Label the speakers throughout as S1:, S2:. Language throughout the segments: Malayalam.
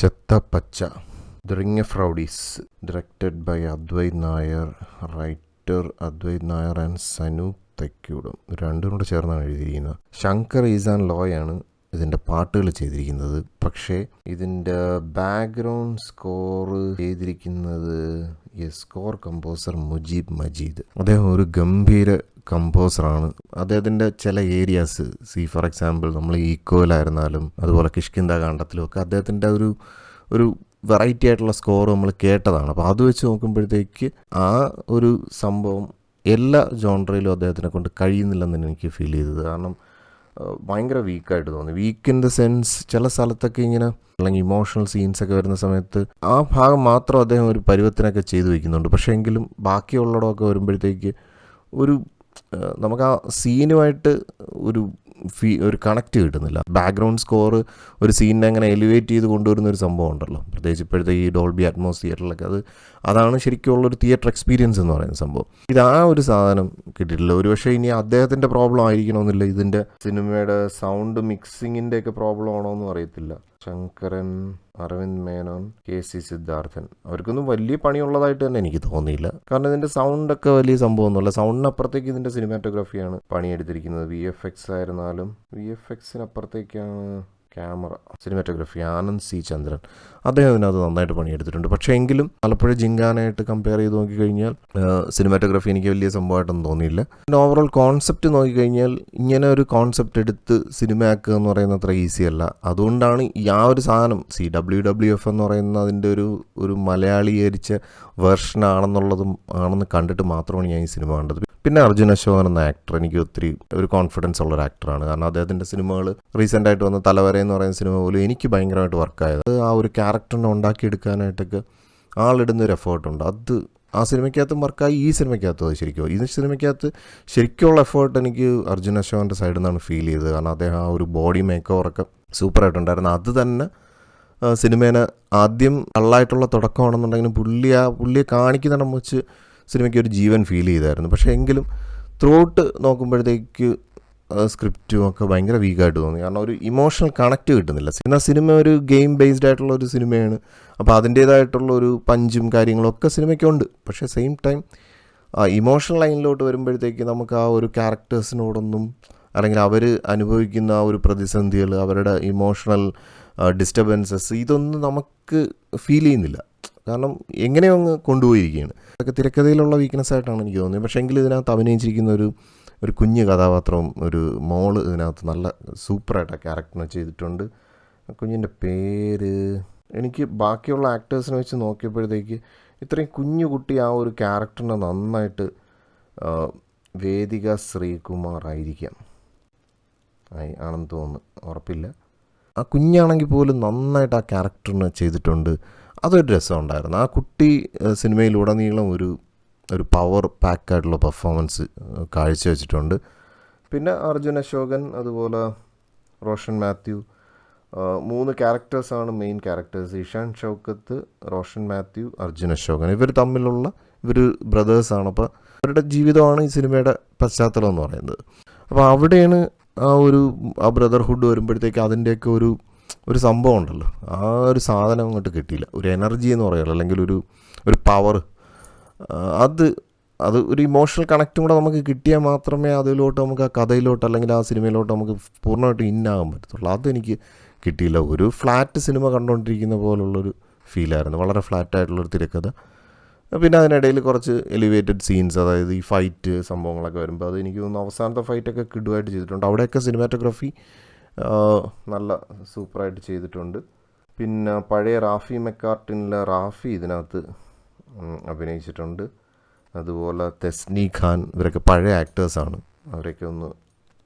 S1: ചെത്തപ്പച്ച the ring of rowdies directed by Advaith Nair, writer Advaith Nair and Sanu തെക്കൂടും. രണ്ടും കൂടെ ചേർന്നാണ് എഴുതിയിരിക്കുന്നത്. ശങ്കർ ഈസാൻ ലോയാണ് ഇതിൻ്റെ പാട്ടുകൾ ചെയ്തിരിക്കുന്നത്. പക്ഷേ ഇതിൻ്റെ ബാക്ക്ഗ്രൗണ്ട് സ്കോർ ചെയ്തിരിക്കുന്നത് സ്കോർ കമ്പോസർ മുജീബ് മജീദ്. അദ്ദേഹം ഒരു ഗംഭീര കമ്പോസറാണ്. അദ്ദേഹത്തിൻ്റെ ചില ഏരിയാസ് ഫോർ എക്സാമ്പിൾ നമ്മൾ ഈക്കോയിലായിരുന്നാലും അതുപോലെ കിഷ്കിന്ദ കാണ്ഡത്തിലും ഒക്കെ അദ്ദേഹത്തിൻ്റെ ഒരു വെറൈറ്റി ആയിട്ടുള്ള സ്കോർ നമ്മൾ കേട്ടതാണ്. അപ്പോൾ അത് വെച്ച് നോക്കുമ്പോഴത്തേക്ക് ആ ഒരു സംഭവം എല്ലാ ജോൺറയിലും അദ്ദേഹത്തിനെ കൊണ്ട് കഴിയുന്നില്ലെന്ന് എനിക്ക് ഫീൽ ചെയ്തത്. കാരണം ഭയങ്കര വീക്കായിട്ട് തോന്നി. വീക്ക് ഇൻ ദ സെൻസ് ചില സ്ഥലത്തൊക്കെ ഇങ്ങനെ അല്ലെങ്കിൽ ഇമോഷണൽ സീൻസൊക്കെ വരുന്ന സമയത്ത് ആ ഭാഗം മാത്രം അദ്ദേഹം ഒരു പരുവത്തിനൊക്കെ ചെയ്തു വയ്ക്കുന്നുണ്ട്. പക്ഷേ എങ്കിലും ബാക്കിയുള്ളടമൊക്കെ വരുമ്പോഴത്തേക്ക് നമുക്ക് ആ സീനുമായിട്ട് ഒരു കണക്റ്റ് കിട്ടുന്നില്ല. ബാക്ക്ഗ്രൗണ്ട് സ്കോർ ഒരു സീനിനെ അങ്ങനെ എലിവേറ്റ് ചെയ്ത് കൊണ്ടുവരുന്ന ഒരു സംഭവം ഉണ്ടല്ലോ, പ്രത്യേകിച്ച് ഇപ്പോഴത്തെ ഈ ഡോൾബി അറ്റ്മോസ് തിയേറ്ററിലൊക്കെ. അതാണ് ശരിക്കുള്ളൊരു തിയേറ്റർ എക്സ്പീരിയൻസ് എന്ന് പറയുന്ന സംഭവം. ആ ഒരു സാധനം കിട്ടിയിട്ടില്ല. ഒരുപക്ഷെ ഇനി അദ്ദേഹത്തിൻ്റെ പ്രോബ്ലം ആയിരിക്കണമെന്നില്ല, ഇതിൻ്റെ സിനിമയുടെ സൗണ്ട് മിക്സിങ്ങിൻ്റെ ഒക്കെ പ്രോബ്ലം ആണോ എന്നും അറിയത്തില്ല. ശങ്കരൻ, അരവിന്ദ് മേനോൻ, KC സിദ്ധാർത്ഥൻ അവർക്കൊന്നും വലിയ പണിയുള്ളതായിട്ട് തന്നെ എനിക്ക് തോന്നിയില്ല. കാരണം ഇതിൻ്റെ സൗണ്ടൊക്കെ വലിയ സംഭവമൊന്നുമല്ല. സൗണ്ടിനപ്പുറത്തേക്ക് ഇതിൻ്റെ സിനിമാറ്റോഗ്രാഫിയാണ് പണിയെടുത്തിരിക്കുന്നത്. VFX ആയിരുന്നാലും VFXനപ്പുറത്തേക്കാണ് ക്യാമറ, സിനിമാറ്റോഗ്രാഫി ആനന്ദ് C ചന്ദ്രൻ. അദ്ദേഹം ഇതിനകത്ത് നന്നായിട്ട് പണിയെടുത്തിട്ടുണ്ട്. പക്ഷേ എങ്കിലും ആലപ്പുഴ ജിങ്കാനായിട്ട് കമ്പയർ ചെയ്ത് നോക്കിക്കഴിഞ്ഞാൽ സിനിമാറ്റോഗ്രാഫി എനിക്ക് വലിയ സംഭവമായിട്ടൊന്നും തോന്നിയില്ല. പിന്നെ ഓവറോൾ കോൺസെപ്റ്റ് നോക്കിക്കഴിഞ്ഞാൽ ഇങ്ങനെ ഒരു കോൺസെപ്റ്റ് എടുത്ത് സിനിമയാക്കുക എന്ന് പറയുന്നത് അത്ര ഈസി അല്ല. അതുകൊണ്ടാണ് ആ ഒരു സാധനം WWF എന്ന് പറയുന്ന അതിൻ്റെ ഒരു മലയാളീകരിച്ച വേർഷനാണെന്ന് കണ്ടിട്ട് മാത്രമാണ് ഞാൻ ഈ സിനിമ കണ്ടത്. പിന്നെ അർജുൻ അശോകൻ എന്ന ആക്ടർ എനിക്ക് ഒത്തിരി ഒരു കോൺഫിഡൻസ് ഉള്ളൊരു ആക്ടറാണ്. കാരണം അദ്ദേഹത്തിൻ്റെ സിനിമകൾ റീസെൻ്റ് ആയിട്ട് വന്ന തലവര എന്ന് പറയുന്ന സിനിമ പോലും എനിക്ക് ഭയങ്കരമായിട്ട് വർക്കായത്. ആ ഒരു ക്യാരക്ടറിനെ ഉണ്ടാക്കിയെടുക്കാനായിട്ടൊക്കെ ആളിടുന്നൊരു എഫേർട്ടുണ്ട്. അത് ആ സിനിമയ്ക്കകത്തും വർക്കായി, ഈ സിനിമയ്ക്കകത്തും അത് ശരിക്കും. ഈ സിനിമയ്ക്കകത്ത് ശരിക്കുള്ള എഫേർട്ട് എനിക്ക് അർജുൻ അശോകൻ്റെ സൈഡിൽ നിന്നാണ് ഫീൽ ചെയ്തത്. കാരണം അദ്ദേഹം ആ ഒരു ബോഡി മേക്ക് ഓവറൊക്കെ സൂപ്പറായിട്ടുണ്ടായിരുന്നു. അത് തന്നെ സിനിമേനെ ആദ്യം കള്ളായിട്ടുള്ള തുടക്കമാണെന്നുണ്ടെങ്കിലും പുള്ളിയെ കാണിക്കുന്നിടം വെച്ച് സിനിമയ്ക്ക് ഒരു ജീവൻ ഫീൽ ചെയ്തായിരുന്നു. പക്ഷേ എങ്കിലും ത്രൂ ഔട്ട് നോക്കുമ്പോഴത്തേക്ക് സ്ക്രിപ്റ്റും ഒക്കെ ഭയങ്കര വീക്കായിട്ട് തോന്നി. കാരണം ഒരു ഇമോഷണൽ കണക്റ്റ് കിട്ടുന്നില്ല. എന്നാൽ സിനിമ ഒരു ഗെയിം ബേസ്ഡ് ആയിട്ടുള്ള ഒരു സിനിമയാണ്. അപ്പോൾ അതിൻ്റേതായിട്ടുള്ള ഒരു പഞ്ചും കാര്യങ്ങളൊക്കെ സിനിമയ്ക്കുണ്ട്. പക്ഷേ സെയിം ടൈം ഇമോഷണൽ ലൈനിലോട്ട് വരുമ്പോഴത്തേക്ക് നമുക്ക് ആ ഒരു ക്യാരക്ടേഴ്സിനോടൊന്നും, അല്ലെങ്കിൽ അവർ അനുഭവിക്കുന്ന ആ ഒരു പ്രതിസന്ധികൾ, അവരുടെ ഇമോഷണൽ ഡിസ്റ്റർബൻസസ്, ഇതൊന്നും നമുക്ക് ഫീൽ ചെയ്യുന്നില്ല. കാരണം എങ്ങനെയോ അങ്ങ് കൊണ്ടുപോയിരിക്കുകയാണ്. അതൊക്കെ തിരക്കഥയിലുള്ള വീക്ക്നെസ് ആയിട്ടാണ് എനിക്ക് തോന്നിയത്. പക്ഷേ എങ്കിലും ഇതിനകത്ത് അഭിനയിച്ചിരിക്കുന്ന ഒരു കുഞ്ഞ് കഥാപാത്രവും ഒരു മോള് ഇതിനകത്ത് നല്ല സൂപ്പറായിട്ട് ആ ക്യാരക്ടറിനെ ചെയ്തിട്ടുണ്ട്. കുഞ്ഞിൻ്റെ പേര് എനിക്ക് ബാക്കിയുള്ള ആക്ടേഴ്സിനെ വെച്ച് നോക്കിയപ്പോഴത്തേക്ക് ഇത്രയും കുഞ്ഞു കുട്ടി ആ ഒരു ക്യാരക്ടറിനെ നന്നായിട്ട് വേദിക ശ്രീകുമാർ ആയിരിക്കാം, ആണെന്ന് തോന്നുന്നു, ഉറപ്പില്ല. ആ കുഞ്ഞാണെങ്കിൽ പോലും നന്നായിട്ട് ആ ക്യാരക്ടറിനെ ചെയ്തിട്ടുണ്ട്. അതൊരു രസമുണ്ടായിരുന്നു. ആ കുട്ടി സിനിമയിലുടനീളം ഒരു പവർ പാക്കായിട്ടുള്ള പെർഫോമൻസ് കാഴ്ചവെച്ചിട്ടുണ്ട്. പിന്നെ അർജുൻ അശോകൻ, അതുപോലെ റോഷൻ മാത്യു, 3 ക്യാരക്ടേഴ്സാണ് മെയിൻ ക്യാരക്ടേഴ്സ്. ഇഷാൻ ഷൗക്കത്ത്, റോഷൻ മാത്യു, അർജുൻ അശോകൻ. ഇവർ ബ്രദേഴ്സാണ്. അപ്പോൾ അവരുടെ ജീവിതമാണ് ഈ സിനിമയുടെ പശ്ചാത്തലം എന്ന് പറയുന്നത്. അപ്പോൾ അവിടെയാണ് ആ ബ്രദർഹുഡ് വരുമ്പോഴത്തേക്ക് അതിൻ്റെയൊക്കെ ഒരു സംഭവം ഉണ്ടല്ലോ, ആ ഒരു സാധനം അങ്ങോട്ട് കിട്ടിയില്ല. ഒരു എനർജി എന്ന് പറയുമല്ലോ, അല്ലെങ്കിൽ ഒരു പവർ, അത് ഒരു ഇമോഷണൽ കണക്റ്റും കൂടെ നമുക്ക് കിട്ടിയാൽ മാത്രമേ അതിലോട്ട് നമുക്ക് ആ കഥയിലോട്ട് അല്ലെങ്കിൽ ആ സിനിമയിലോട്ട് നമുക്ക് പൂർണ്ണമായിട്ട് ഇന്നാകാൻ പറ്റത്തുള്ളൂ. അതെനിക്ക് കിട്ടിയില്ല. ഒരു ഫ്ലാറ്റ് സിനിമ കണ്ടുകൊണ്ടിരിക്കുന്ന പോലുള്ളൊരു ഫീലായിരുന്നു. വളരെ ഫ്ലാറ്റായിട്ടുള്ളൊരു തിരക്കഥ. പിന്നെ അതിനിടയിൽ കുറച്ച് എലിവേറ്റഡ് സീൻസ്, അതായത് ഈ ഫൈറ്റ് സംഭവങ്ങളൊക്കെ വരുമ്പോൾ അത് എനിക്ക് തോന്നുന്നു അവസാനത്തെ ഫൈറ്റൊക്കെ കിടുവായിട്ട് ചെയ്തിട്ടുണ്ട്. അവിടെയൊക്കെ സിനിമാറ്റോഗ്രാഫി നല്ല സൂപ്പറായിട്ട് ചെയ്തിട്ടുണ്ട്. പിന്നെ പഴയ റാഫി മെക്കാർട്ടിനിലെ റാഫി ഇതിനകത്ത് അഭിനയിച്ചിട്ടുണ്ട്. അതുപോലെ തെസ്നി ഖാൻ, ഇവരൊക്കെ പഴയ ആക്ടേഴ്സാണ്. അവരൊക്കെ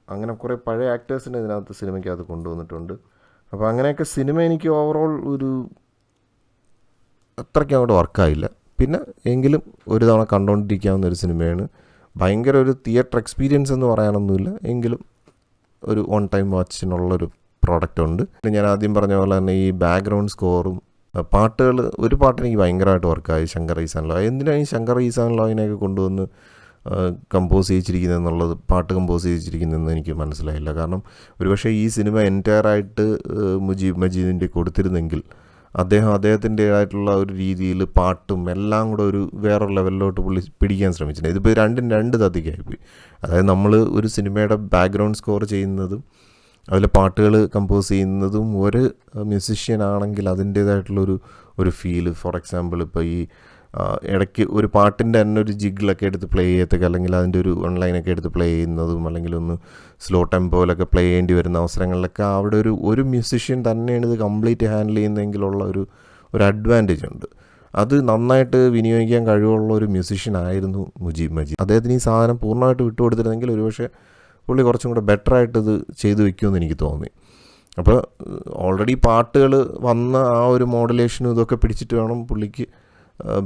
S1: അങ്ങനെ കുറേ പഴയ ആക്ടേഴ്സിനെ ഇതിനകത്ത് സിനിമയ്ക്കകത്ത് കൊണ്ടുവന്നിട്ടുണ്ട്. അപ്പോൾ അങ്ങനെയൊക്കെ സിനിമ എനിക്ക് ഓവറോൾ അത്രയ്ക്ക് അങ്ങോട്ട് വർക്കായില്ല. പിന്നെ എങ്കിലും ഒരു തവണ കണ്ടുകൊണ്ടിരിക്കാവുന്ന ഒരു സിനിമയാണ്. ഭയങ്കര ഒരു തിയേറ്റർ എക്സ്പീരിയൻസ് എന്ന് പറയാനൊന്നുമില്ല, എങ്കിലും ഒരു ഓൺ ടൈം വാച്ചിനുള്ളൊരു പ്രോഡക്റ്റ് ഉണ്ട്. പിന്നെ ഞാൻ ആദ്യം പറഞ്ഞ പോലെ തന്നെ ഈ ബാക്ക്ഗ്രൗണ്ട് സ്കോറും പാട്ടുകൾ, ഒരു പാട്ട് എനിക്ക് ഭയങ്കരമായിട്ട് വർക്കായി, ശങ്കർ ഈസാൻ ലോ. എന്തിനാണ് ഈ ശങ്കർ ഈസാൻ ലോയിനെയൊക്കെ കൊണ്ടുവന്ന് കമ്പോസ് ചെയ്യിച്ചിരിക്കുന്നതെന്നുള്ളത്, പാട്ട് കമ്പോസ് ചെയ്യിച്ചിരിക്കുന്നതെന്ന് എനിക്ക് മനസ്സിലായില്ല. കാരണം ഒരുപക്ഷെ ഈ സിനിമ എൻറ്റയറായിട്ട് മുജീബ് മജീദിൻ്റെ കൊടുത്തിരുന്നെങ്കിൽ അദ്ദേഹത്തിൻ്റേതായിട്ടുള്ള ഒരു രീതിയിൽ പാട്ടും എല്ലാം കൂടെ ഒരു വേറൊരു ലെവലിലോട്ട് പുള്ളി പിടിക്കാൻ ശ്രമിച്ചിട്ടുണ്ട്. ഇതിപ്പോൾ രണ്ടും രണ്ട് തതിക്കായിപ്പോയി. അതായത് നമ്മൾ ഒരു സിനിമയുടെ ബാക്ക്ഗ്രൗണ്ട് സ്കോർ ചെയ്യുന്നതും അതിലെ പാട്ടുകൾ കമ്പോസ് ചെയ്യുന്നതും ഒരു മ്യൂസിഷ്യൻ ആണെങ്കിൽ അതിൻ്റേതായിട്ടുള്ളൊരു ഫീല്. ഫോർ എക്സാമ്പിൾ ഇപ്പോൾ ഈ ഇടയ്ക്ക് ഒരു പാട്ടിൻ്റെ തന്നെ ഒരു ജിഗിലൊക്കെ എടുത്ത് പ്ലേ ചെയ്യത്തൊക്കെ, അല്ലെങ്കിൽ അതിൻ്റെ ഒരു ഓൺലൈനൊക്കെ എടുത്ത് പ്ലേ ചെയ്യുന്നതും, അല്ലെങ്കിൽ ഒന്ന് സ്ലോ ടെമ്പോയിലൊക്കെ പ്ലേ ചെയ്യേണ്ടി വരുന്ന അവസരങ്ങളിലൊക്കെ അവിടെ ഒരു മ്യൂസിഷ്യൻ തന്നെയാണ് ഇത് കംപ്ലീറ്റ് ഹാൻഡിൽ ചെയ്യുന്നതെങ്കിലുള്ള ഒരു അഡ്വാൻറ്റേജ് ഉണ്ട്. അത് നന്നായിട്ട് വിനിയോഗിക്കാൻ കഴിവുള്ള ഒരു മ്യൂസിഷ്യൻ ആയിരുന്നു മുജീബ് മജീദ്. അദ്ദേഹത്തിന് ഈ സാധനം പൂർണ്ണമായിട്ട് വിട്ടുകൊടുത്തിരുന്നെങ്കിൽ ഒരുപക്ഷെ പുള്ളി കുറച്ചും കൂടെ ബെറ്ററായിട്ട് ഇത് ചെയ്തു വയ്ക്കുമെന്ന് എനിക്ക് തോന്നി. അപ്പോൾ ഓൾറെഡി പാട്ടുകൾ വന്ന ആ ഒരു മോഡുലേഷനും ഇതൊക്കെ പിടിച്ചിട്ട് വേണം പുള്ളിക്ക്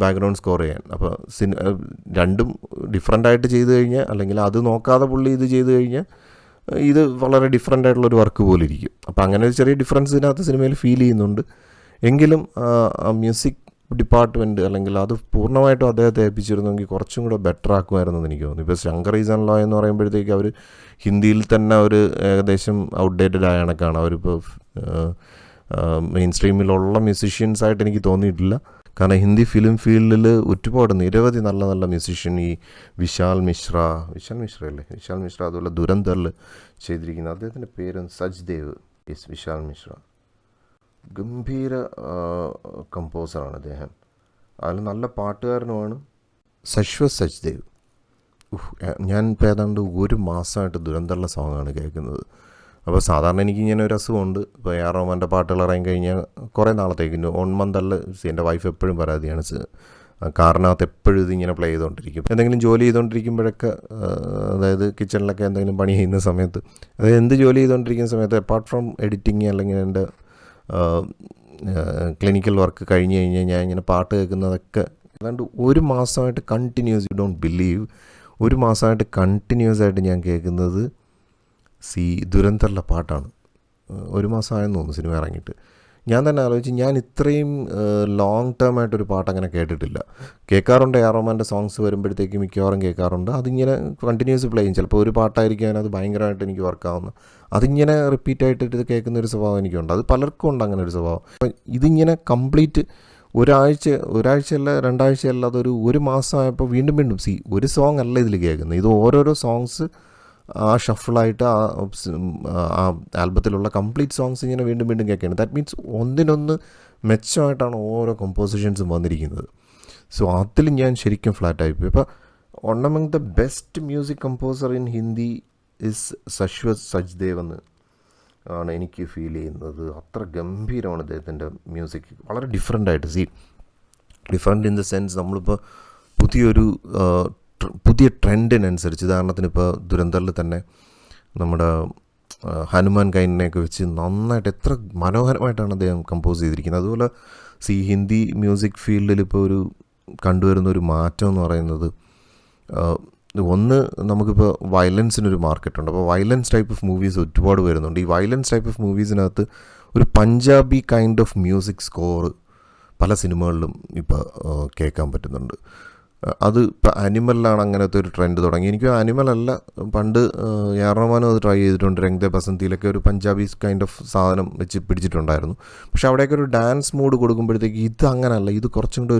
S1: ബാക്ക്ഗ്രൗണ്ട് സ്കോർ ചെയ്യാൻ. അപ്പോൾ രണ്ടും ഡിഫറെൻ്റായിട്ട് ചെയ്ത് കഴിഞ്ഞാൽ, അല്ലെങ്കിൽ അത് നോക്കാതെ പുള്ളി ഇത് ചെയ്ത് കഴിഞ്ഞാൽ ഇത് വളരെ ഡിഫറെൻ്റ് ആയിട്ടുള്ളൊരു വർക്ക് പോലെ ഇരിക്കും. അപ്പോൾ അങ്ങനെ ഒരു ചെറിയ ഡിഫറൻസ് ഇതിനകത്ത് സിനിമയിൽ ഫീൽ ചെയ്യുന്നുണ്ട്. എങ്കിലും മ്യൂസിക് ഡിപ്പാർട്ട്മെൻറ്റ് അല്ലെങ്കിൽ അത് പൂർണ്ണമായിട്ടും അദ്ദേഹത്തെ ഏൽപ്പിച്ചിരുന്നെങ്കിൽ കുറച്ചും കൂടെ ബെറ്റർ ആക്കുമായിരുന്നു എന്ന് എനിക്ക് തോന്നുന്നു. ഇപ്പോൾ ശങ്കർ ഈസ് ആൻഡ് ലോ എന്ന് പറയുമ്പോഴത്തേക്ക് അവർ ഹിന്ദിയിൽ തന്നെ ഒരു ഏകദേശം ഔട്ട്ഡേറ്റഡ് ആയ കണക്കാണ്. അവരിപ്പോൾ മെയിൻ സ്ട്രീമിലുള്ള മ്യൂസിഷ്യൻസായിട്ട് എനിക്ക് തോന്നിയിട്ടില്ല. കാരണം ഹിന്ദി ഫിലിം ഫീൽഡിൽ ഒരുപാട് നിരവധി നല്ല നല്ല മ്യൂസിഷ്യൻ, ഈ വിശാൽ മിശ്ര അതുപോലെ ദുരന്തറിൽ ചെയ്തിരിക്കുന്ന അദ്ദേഹത്തിൻ്റെ പേര് സജ്ദേവ്, വിശാൽ മിശ്ര, ഗംഭീര കമ്പോസറാണ് അദ്ദേഹം. അതിൽ നല്ല പാട്ടുകാരനുമാണ്. സശ്വത് സജ്ദേവ്, ഞാൻ ഇപ്പോൾ ഏതാണ്ട് ഒരു മാസമായിട്ട് ദുരന്തറിലെ സോങ്ങാണ് കേൾക്കുന്നത്. അപ്പോൾ സാധാരണ എനിക്കിങ്ങനെ ഒരു അസുഖമുണ്ട്. ഇപ്പോൾ എ ആർ റഹ്മാൻ്റെ പാട്ടുകൾ ഇറങ്ങി കഴിഞ്ഞാൽ കുറേ നാളത്തേക്ക് 1 month എൻ്റെ വൈഫ് എപ്പോഴും പരാതിയാണ്, കാറിനകത്ത് എപ്പോഴും ഇതിങ്ങനെ പ്ലേ ചെയ്തുകൊണ്ടിരിക്കും. എന്തെങ്കിലും ജോലി ചെയ്തുകൊണ്ടിരിക്കുമ്പോഴൊക്കെ, അതായത് കിച്ചണിലൊക്കെ എന്തെങ്കിലും പണി ചെയ്യുന്ന സമയത്ത്, അതായത് എന്ത് ജോലി ചെയ്തുകൊണ്ടിരിക്കുന്ന സമയത്ത് അപ്പാർട്ട് ഫ്രം എഡിറ്റിങ് അല്ലെങ്കിൽ എൻ്റെ ക്ലിനിക്കൽ വർക്ക് കഴിഞ്ഞ് കഴിഞ്ഞാൽ ഞാൻ ഇങ്ങനെ പാട്ട് കേൾക്കുന്നതൊക്കെ ഏതാണ്ട് ഒരു മാസമായിട്ട് കണ്ടിന്യൂസ്, യു ഡോണ്ട് ബിലീവ്, ഒരു മാസമായിട്ട് കണ്ടിന്യൂസ് ആയിട്ട് ഞാൻ കേൾക്കുന്നത് ദുരന്തറിലെ പാട്ടാണ്. ഒരു മാസമായെന്ന് തോന്നുന്നു സിനിമ ഇറങ്ങിയിട്ട്. ഞാൻ തന്നെ ആലോചിച്ച്, ഞാൻ ഇത്രയും ലോങ് ടേം ആയിട്ടൊരു പാട്ട് അങ്ങനെ കേട്ടിട്ടില്ല. കേൾക്കാറുണ്ട്, എ ആർ റഹ്മാൻ്റെ സോങ്സ് വരുമ്പോഴത്തേക്ക് മിക്കവാറും കേൾക്കാറുണ്ട്. അതിങ്ങനെ കണ്ടിന്യൂസ് പ്ലേ ചെയ്യും. ചിലപ്പോൾ ഒരു പാട്ടായിരിക്കും അത് ഭയങ്കരമായിട്ട് എനിക്ക് വർക്കാവുന്ന, അതിങ്ങനെ റിപ്പീറ്റായിട്ട് ഇത് കേൾക്കുന്ന ഒരു സ്വഭാവം എനിക്കുണ്ട്. അത് പലർക്കും ഉണ്ട് അങ്ങനെ ഒരു സ്വഭാവം. അപ്പം ഇതിങ്ങനെ കംപ്ലീറ്റ് ഒരാഴ്ചയല്ല 2 ആഴ്ചയല്ല, അതൊരു ഒരു മാസമായപ്പോൾ വീണ്ടും ഒരു സോങ് അല്ല ഇതിൽ കേൾക്കുന്നത്. ഇത് ഓരോരോ സോങ്സ് ആ ഷഫിളായിട്ട് ആ ആൽബത്തിലുള്ള കംപ്ലീറ്റ് സോങ്സ് ഇങ്ങനെ വീണ്ടും കേൾക്കുകയാണ്. ദാറ്റ് മീൻസ് ഒന്നിനൊന്ന് മെച്ചമായിട്ടാണ് ഓരോ കമ്പോസിഷൻസും വന്നിരിക്കുന്നത്. സോ അതിൽ ഞാൻ ശരിക്കും ഫ്ലാറ്റായിപ്പോയി. ഇപ്പോൾ one among the best music composer in Hindi is Shashwat Sachdev എന്ന് ആണ് എനിക്ക് ഫീൽ ചെയ്യുന്നത്. അത്ര ഗംഭീരമാണ് അദ്ദേഹത്തിൻ്റെ മ്യൂസിക്. വളരെ ഡിഫറെൻ്റായിട്ട് ഡിഫറെൻ്റ് ഇൻ ദ സെൻസ് നമ്മളിപ്പോൾ പുതിയ ട്രെൻഡിനനുസരിച്ച്, ഉദാഹരണത്തിന് ഇപ്പോൾ ദുരന്തറിൽ തന്നെ നമ്മുടെ ഹനുമാൻ കൈനെയൊക്കെ വെച്ച് നന്നായിട്ട് എത്ര മനോഹരമായിട്ടാണ് അദ്ദേഹം കമ്പോസ് ചെയ്തിരിക്കുന്നത്. അതുപോലെ ഹിന്ദി മ്യൂസിക് ഫീൽഡിൽ ഇപ്പോൾ കണ്ടുവരുന്ന ഒരു മാറ്റം എന്ന് പറയുന്നത്, ഒന്ന് നമുക്കിപ്പോൾ വയലൻസിനൊരു മാർക്കറ്റുണ്ട്. അപ്പോൾ വയലൻസ് ടൈപ്പ് ഓഫ് മൂവീസ് ഒരുപാട് വരുന്നുണ്ട്. ഈ വയലൻസ് ടൈപ്പ് ഓഫ് മൂവീസിനകത്ത് ഒരു Punjabi kind of music score പല സിനിമകളിലും ഇപ്പോൾ കേൾക്കാൻ പറ്റുന്നുണ്ട്. അത് ഇപ്പോൾ അനിമലിലാണ് അങ്ങനത്തെ ഒരു ട്രെൻഡ് തുടങ്ങി. എനിക്ക് അനിമലല്ല, പണ്ട് എ ആർ റഹ്മാനും അത് ട്രൈ ചെയ്തിട്ടുണ്ട്. രംഗ് ദേ ബസന്തിയിലൊക്കെ ഒരു പഞ്ചാബീസ് കൈൻഡ് ഓഫ് സാധനം വെച്ച് പിടിച്ചിട്ടുണ്ടായിരുന്നു. പക്ഷെ അവിടെയൊക്കെ ഒരു ഡാൻസ് മൂഡ് കൊടുക്കുമ്പോഴത്തേക്ക് ഇത് അങ്ങനെയല്ല. ഇത് കുറച്ചും കൂടെ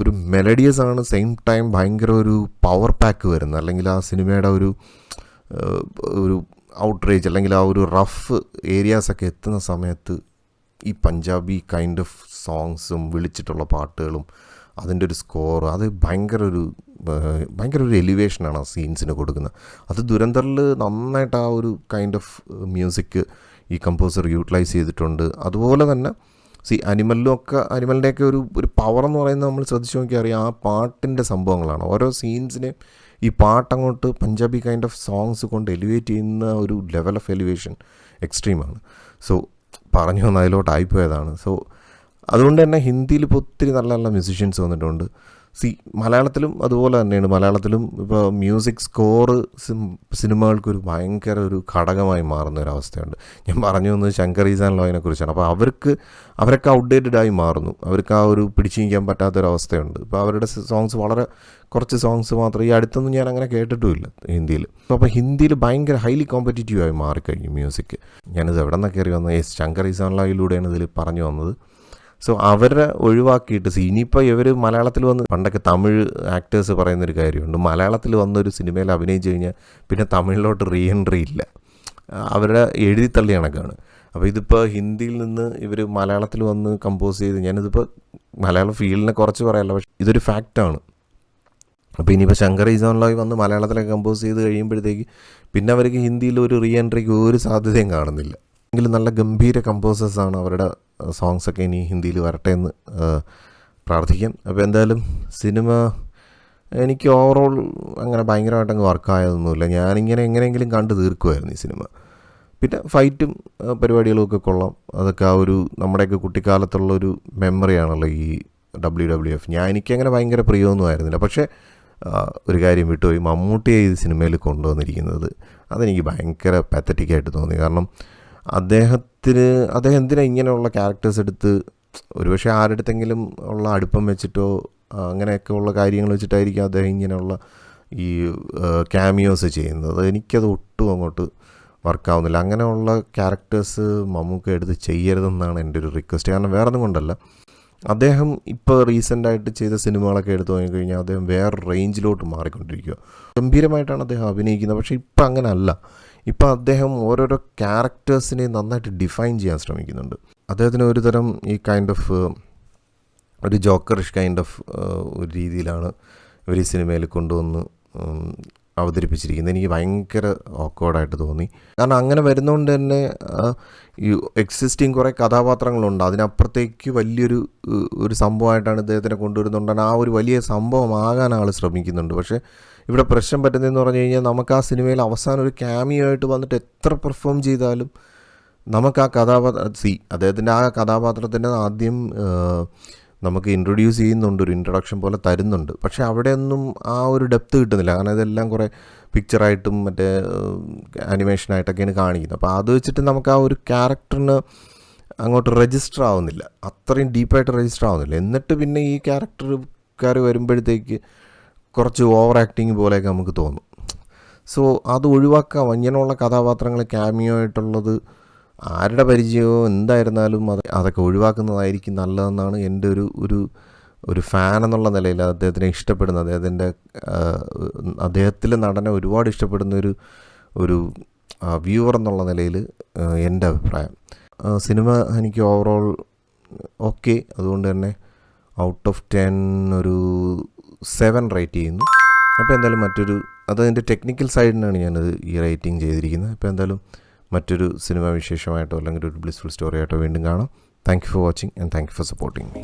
S1: ഒരു മെലഡിയസ് ആണ്, സെയിം ടൈം ഭയങ്കര ഒരു പവർ പാക്ക് വരുന്നത്, അല്ലെങ്കിൽ ആ സിനിമയുടെ ഒരു ഔട്ട്റേജ് അല്ലെങ്കിൽ ആ ഒരു റഫ് ഏരിയാസൊക്കെ എത്തുന്ന സമയത്ത് ഈ പഞ്ചാബി കൈൻഡ് ഓഫ് സോങ്സും വിളിച്ചിട്ടുള്ള പാട്ടുകളും അതിൻ്റെ ഒരു സ്കോർ, അത് ഭയങ്കര ഒരു എലിവേഷനാണ് ആ സീൻസിന് കൊടുക്കുന്നത്. അത് ദുരന്തറിൽ നന്നായിട്ട് ആ ഒരു കൈൻഡ് ഓഫ് മ്യൂസിക് ഈ കമ്പോസർ യൂട്ടിലൈസ് ചെയ്തിട്ടുണ്ട്. അതുപോലെ തന്നെ അനിമലിൻ്റെയൊക്കെ ഒരു പവർ എന്ന് പറയുന്നത് നമ്മൾ ശ്രദ്ധിച്ച് നോക്കിയാൽ അറിയാം, ആ പാട്ടിൻ്റെ സംഭവങ്ങളാണ്. ഓരോ സീൻസിനെയും ഈ പാട്ടങ്ങോട്ട് പഞ്ചാബി കൈൻഡ് ഓഫ് സോങ്സ് കൊണ്ട് എലിവേറ്റ് ചെയ്യുന്ന ഒരു ലെവൽ ഓഫ് എലിവേഷൻ എക്സ്ട്രീമാണ്. സോ പറഞ്ഞു വന്ന അതിലോട്ടായിപ്പോയതാണ്. സോ അതുകൊണ്ട് തന്നെ ഹിന്ദിയിൽ ഇപ്പോൾ ഒത്തിരി നല്ല നല്ല മ്യൂസിഷ്യൻസ് വന്നിട്ടുണ്ട്. മലയാളത്തിലും അതുപോലെ തന്നെയാണ്. മലയാളത്തിലും ഇപ്പോൾ മ്യൂസിക് സ്കോറ് സിനിമകൾക്കൊരു ഭയങ്കര ഒരു ഘടകമായി മാറുന്ന ഒരവസ്ഥയുണ്ട്. ഞാൻ പറഞ്ഞു വന്നത് ശങ്കർ ഈസ് ആൻഡ് ലോയിനെ കുറിച്ചാണ്. അപ്പോൾ അവരൊക്കെ ഔട്ട്ഡേറ്റഡായി മാറുന്നു. അവർക്ക് ആ ഒരു പിടിച്ചു നിൽക്കാൻ പറ്റാത്തൊരവസ്ഥയുണ്ട്. ഇപ്പോൾ അവരുടെ സോങ്സ് വളരെ കുറച്ച് സോങ്സ് മാത്രം, ഈ അടുത്തൊന്നും ഞാൻ അങ്ങനെ കേട്ടിട്ടുമില്ല ഹിന്ദിയിൽ. അപ്പോൾ ഹിന്ദിയിൽ ഭയങ്കര ഹൈലി കോമ്പറ്റീറ്റീവായി മാറിക്കഴിഞ്ഞു മ്യൂസിക്. ഞാനിത് എവിടെ നിന്നൊക്കെ കയറി വന്നത് ശങ്കർ ഈസ് ആൻഡ് ലോയിലൂടെയാണ് ഇതിൽ പറഞ്ഞു വന്നത്. സോ അവരെ ഒഴിവാക്കിയിട്ട് ഇനിയിപ്പോൾ ഇവർ മലയാളത്തിൽ വന്ന് പണ്ടൊക്കെ തമിഴ് ആക്ടേഴ്സ് പറയുന്നൊരു കാര്യമുണ്ട്, മലയാളത്തിൽ വന്നൊരു സിനിമയിൽ അഭിനയിച്ച് കഴിഞ്ഞാൽ പിന്നെ തമിഴിലോട്ട് റീ എൻട്രി ഇല്ല, അവരുടെ എഴുതിത്തള്ളി കണക്കാണ്. അപ്പോൾ ഇതിപ്പോൾ ഹിന്ദിയിൽ നിന്ന് ഇവർ മലയാളത്തിൽ വന്ന് കമ്പോസ് ചെയ്ത്, ഞാനിതിപ്പോൾ മലയാളം ഫീൽഡിനെ കുറച്ച് പറയാമല്ലോ, പക്ഷേ ഇതൊരു ഫാക്റ്റാണ്. അപ്പോൾ ഇനിയിപ്പോൾ ശങ്കർ ഈസാൻലോയ് വന്ന് മലയാളത്തിലൊക്കെ കമ്പോസ് ചെയ്ത് കഴിയുമ്പോഴത്തേക്ക് പിന്നെ അവർക്ക് ഹിന്ദിയിൽ ഒരു റീ എൻട്രിക്ക് ഒരു സാധ്യതയും കാണുന്നില്ല. എങ്കിലും നല്ല ഗംഭീര കമ്പോസേഴ്സാണ്, അവരുടെ സോങ്സൊക്കെ ഇനി ഹിന്ദിയിൽ വരട്ടെ എന്ന് പ്രാർത്ഥിക്കാം. അപ്പോൾ എന്തായാലും സിനിമ എനിക്ക് ഓവറോൾ അങ്ങനെ ഭയങ്കരമായിട്ടങ്ങ് വർക്കായതൊന്നുമില്ല. ഞാനിങ്ങനെ എങ്ങനെയെങ്കിലും കണ്ടു തീർക്കുമായിരുന്നു ഈ സിനിമ. പിന്നെ ഫൈറ്റും പരിപാടികളും ഒക്കെ കൊള്ളാം. അതൊക്കെ ആ ഒരു നമ്മുടെയൊക്കെ കുട്ടിക്കാലത്തുള്ളൊരു മെമ്മറിയാണല്ലോ ഈ WWF. എനിക്കങ്ങനെ ഭയങ്കര പ്രിയമൊന്നും ആയിരുന്നില്ല. പക്ഷേ ഒരു കാര്യം വിട്ടുപോയി, മമ്മൂട്ടിയെ ഈ സിനിമയിൽ കൊണ്ടുവന്നിരിക്കുന്നത് അതെനിക്ക് ഭയങ്കര പാത്തറ്റിക്കായിട്ട് തോന്നി. കാരണം അദ്ദേഹം എന്തിനാ ഇങ്ങനെയുള്ള ക്യാരക്ടേഴ്സ് എടുത്ത്, ഒരുപക്ഷെ ആരുടെടുത്തെങ്കിലും ഉള്ള അടുപ്പം വെച്ചിട്ടോ അങ്ങനെയൊക്കെ ഉള്ള കാര്യങ്ങൾ വെച്ചിട്ടായിരിക്കും അദ്ദേഹം ഇങ്ങനെയുള്ള ഈ ക്യാമിയോസ് ചെയ്യുന്നത്. എനിക്കത് ഒട്ടും അങ്ങോട്ട് വർക്കാവുന്നില്ല. അങ്ങനെയുള്ള ക്യാരക്ടേഴ്സ് മമ്മൂക്ക എടുത്ത് ചെയ്യരുതെന്നാണ് എൻ്റെ ഒരു റിക്വസ്റ്റ്. കാരണം വേറെ ഒന്നും കൊണ്ടല്ല, അദ്ദേഹം ഇപ്പോൾ റീസെൻ്റായിട്ട് ചെയ്ത സിനിമകളൊക്കെ എടുത്തു നോക്കിക്കഴിഞ്ഞാൽ അദ്ദേഹം വേറെ റേഞ്ചിലോട്ട് മാറിക്കൊണ്ടിരിക്കുക. ഗംഭീരമായിട്ടാണ് അദ്ദേഹം അഭിനയിക്കുന്നത്. പക്ഷേ ഇപ്പം അങ്ങനെ അല്ല. ഇപ്പം അദ്ദേഹം ഓരോരോ ക്യാരക്ടേഴ്സിനെ നന്നായിട്ട് ഡിഫൈൻ ചെയ്യാൻ ശ്രമിക്കുന്നുണ്ട്. അദ്ദേഹത്തിന് ഒരു തരം ഈ കൈൻഡ് ഓഫ് ഒരു ജോക്കറിഷ് കൈൻഡ് ഓഫ് ഒരു രീതിയിലാണ് ഇവർ ഈ സിനിമയിൽ കൊണ്ടുവന്ന് അവതരിപ്പിച്ചിരിക്കുന്നത്. എനിക്ക് ഭയങ്കര ഓക്വേർഡായിട്ട് തോന്നി. കാരണം അങ്ങനെ വരുന്നതുകൊണ്ട് തന്നെ ഈ എക്സിസ്റ്റിംഗ് കുറേ കഥാപാത്രങ്ങളുണ്ട്, അതിനപ്പുറത്തേക്ക് വലിയൊരു സംഭവമായിട്ടാണ് ഇദ്ദേഹത്തിനെ കൊണ്ടുവരുന്നുണ്ടാണ്. ആ ഒരു വലിയ സംഭവമാകാൻ ആൾ ശ്രമിക്കുന്നുണ്ട്. പക്ഷേ ഇവിടെ പ്രശ്നം പറ്റുന്നതെന്ന് പറഞ്ഞു കഴിഞ്ഞാൽ, നമുക്ക് ആ സിനിമയിൽ അവസാനം ഒരു ക്യാമിയോ ആയിട്ട് വന്നിട്ട് എത്ര പെർഫോം ചെയ്താലും നമുക്ക് ആ അദ്ദേഹത്തിൻ്റെ ആ കഥാപാത്രത്തിൻ്റെ ആദ്യം നമുക്ക് ഇൻട്രൊഡ്യൂസ് ചെയ്യുന്നുണ്ട്, ഒരു ഇൻട്രൊഡക്ഷൻ പോലെ തരുന്നുണ്ട്. പക്ഷേ അവിടെയൊന്നും ആ ഒരു ഡെപ്ത് കിട്ടുന്നില്ല. കാരണം ഇതെല്ലാം കുറേ പിക്ചറായിട്ടും മറ്റേ ആനിമേഷനായിട്ടൊക്കെയാണ് കാണിക്കുന്നത്. അപ്പോൾ അത് വെച്ചിട്ട് നമുക്ക് ആ ഒരു ക്യാരക്ടറിന് അങ്ങോട്ട് രജിസ്റ്റർ ആവുന്നില്ല, അത്രയും ഡീപ്പായിട്ട് രജിസ്റ്റർ ആവുന്നില്ല. എന്നിട്ട് പിന്നെ ഈ ക്യാരക്ടർക്കാർ വരുമ്പോഴത്തേക്ക് കുറച്ച് ഓവർ ആക്ടിങ് പോലെയൊക്കെ നമുക്ക് തോന്നും. സോ അത് ഒഴിവാക്കാം. ഇങ്ങനെയുള്ള കഥാപാത്രങ്ങൾ ക്യാമിയോ ആയിട്ടുള്ളത് ആരുടെ പരിചയമോ എന്തായിരുന്നാലും അതൊക്കെ ഒഴിവാക്കുന്നതായിരിക്കും നല്ലതെന്നാണ് എൻ്റെ ഒരു ഫാൻ എന്നുള്ള നിലയിൽ, അദ്ദേഹത്തിനെ ഇഷ്ടപ്പെടുന്ന, അദ്ദേഹത്തിലെ നടനെ ഒരുപാട് ഇഷ്ടപ്പെടുന്ന ഒരു വ്യൂവർ എന്നുള്ള നിലയിൽ എൻ്റെ അഭിപ്രായം. സിനിമ എനിക്ക് ഓവറോൾ ഓക്കെ, അതുകൊണ്ട് തന്നെ ഔട്ട് ഓഫ് 10 ഒരു 7 റേറ്റ് ചെയ്യുന്നു. അപ്പോൾ എന്തായാലും അതിൻ്റെ ടെക്നിക്കൽ സൈഡിനാണ് ഞാനത് ഈ റേറ്റിംഗ് ചെയ്തിരിക്കുന്നത്. അപ്പോൾ എന്തായാലും മറ്റൊരു സിനിമ വിശേഷമായിട്ടോ അല്ലെങ്കിൽ ഒരു ബ്ലിസ്ഫുൾ സ്റ്റോറി ആയിട്ടോ വീണ്ടും കാണാം. Thank you for watching and thank you for supporting me.